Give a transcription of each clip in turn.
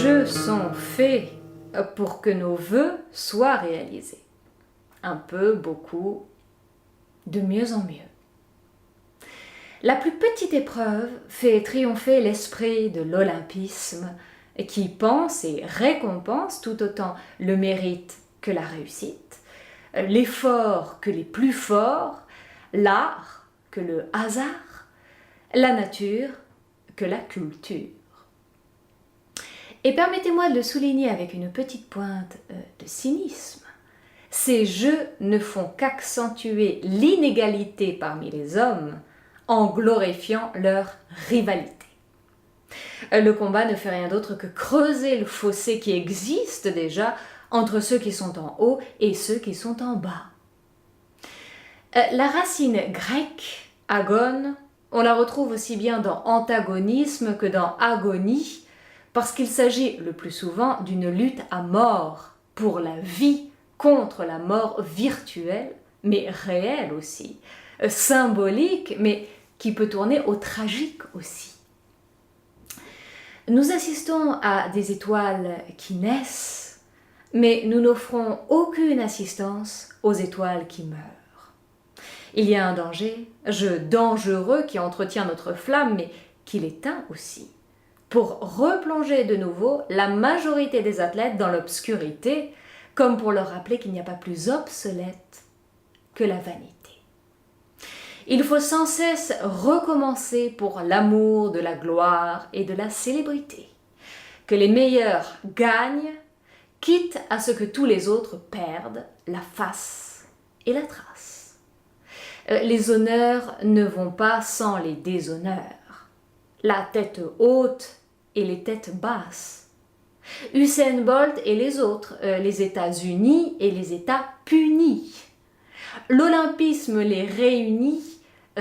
jeux sont faits pour que nos vœux soient réalisés. Un peu, beaucoup, de mieux en mieux. La plus petite épreuve fait triompher l'esprit de l'olympisme qui pense et récompense tout autant le mérite que la réussite, l'effort que les plus forts, l'art que le hasard, la nature que la culture. Et permettez-moi de le souligner avec une petite pointe de cynisme. Ces jeux ne font qu'accentuer l'inégalité parmi les hommes en glorifiant leur rivalité. Le combat ne fait rien d'autre que creuser le fossé qui existe déjà entre ceux qui sont en haut et ceux qui sont en bas. La racine grecque, agone, on la retrouve aussi bien dans antagonisme que dans agonie, parce qu'il s'agit le plus souvent d'une lutte à mort pour la vie contre la mort virtuelle, mais réelle aussi, symbolique, mais qui peut tourner au tragique aussi. Nous assistons à des étoiles qui naissent, mais nous n'offrons aucune assistance aux étoiles qui meurent. Il y a un danger, jeu dangereux qui entretient notre flamme, mais qui l'éteint aussi, pour replonger de nouveau la majorité des athlètes dans l'obscurité, comme pour leur rappeler qu'il n'y a pas plus obsolète que la vanité. Il faut sans cesse recommencer pour l'amour de la gloire et de la célébrité, que les meilleurs gagnent, quitte à ce que tous les autres perdent la face et la trace. Les honneurs ne vont pas sans les déshonneurs, la tête haute et les têtes basses. Usain Bolt et les autres, les États-Unis et les États punis. L'olympisme les réunit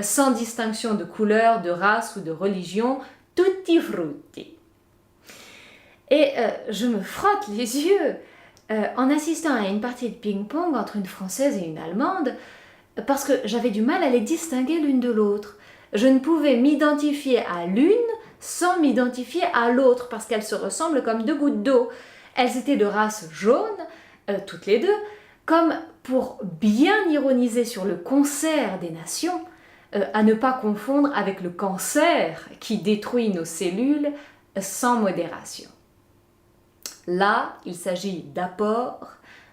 sans distinction de couleur, de race ou de religion, tutti frutti. Et je me frotte les yeux en assistant à une partie de ping-pong entre une Française et une Allemande, parce que j'avais du mal à les distinguer l'une de l'autre. Je ne pouvais m'identifier à l'une sans m'identifier à l'autre, parce qu'elles se ressemblent comme deux gouttes d'eau. Elles étaient de race jaune, toutes les deux, comme pour bien ironiser sur le concert des nations, à ne pas confondre avec le cancer qui détruit nos cellules sans modération. Là, il s'agit d'apport,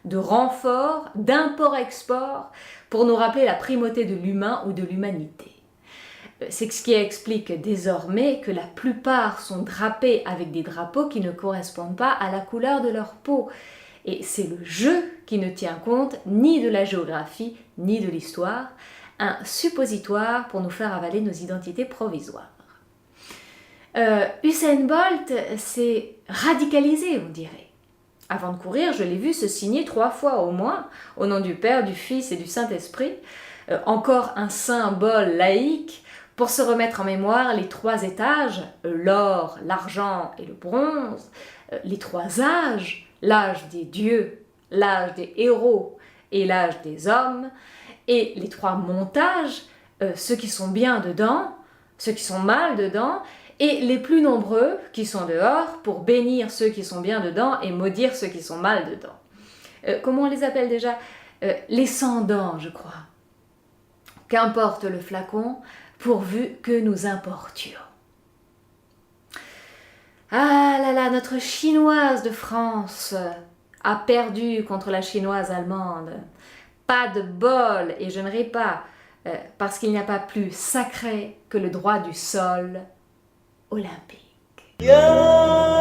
de renfort, d'import-export pour nous rappeler la primauté de l'humain ou de l'humanité. C'est ce qui explique désormais que la plupart sont drapés avec des drapeaux qui ne correspondent pas à la couleur de leur peau. Et c'est le jeu qui ne tient compte ni de la géographie ni de l'histoire, un suppositoire pour nous faire avaler nos identités provisoires. Usain Bolt s'est radicalisé, on dirait. Avant de courir, je l'ai vu se signer 3 fois au moins, au nom du Père, du Fils et du Saint-Esprit, encore un symbole laïque pour se remettre en mémoire les 3 étages, l'or, l'argent et le bronze, les 3 âges, l'âge des dieux, l'âge des héros et l'âge des hommes, et les 3 montages, ceux qui sont bien dedans, ceux qui sont mal dedans, et les plus nombreux qui sont dehors pour bénir ceux qui sont bien dedans et maudire ceux qui sont mal dedans. Comment on les appelle déjà ? Les sans-dents, je crois. Qu'importe le flacon, pourvu que nous importions. Ah là là, notre chinoise de France a perdu contre la chinoise allemande. Pas de bol, et je ne ris pas, parce qu'il n'y a pas plus sacré que le droit du sol olympique. Yeah.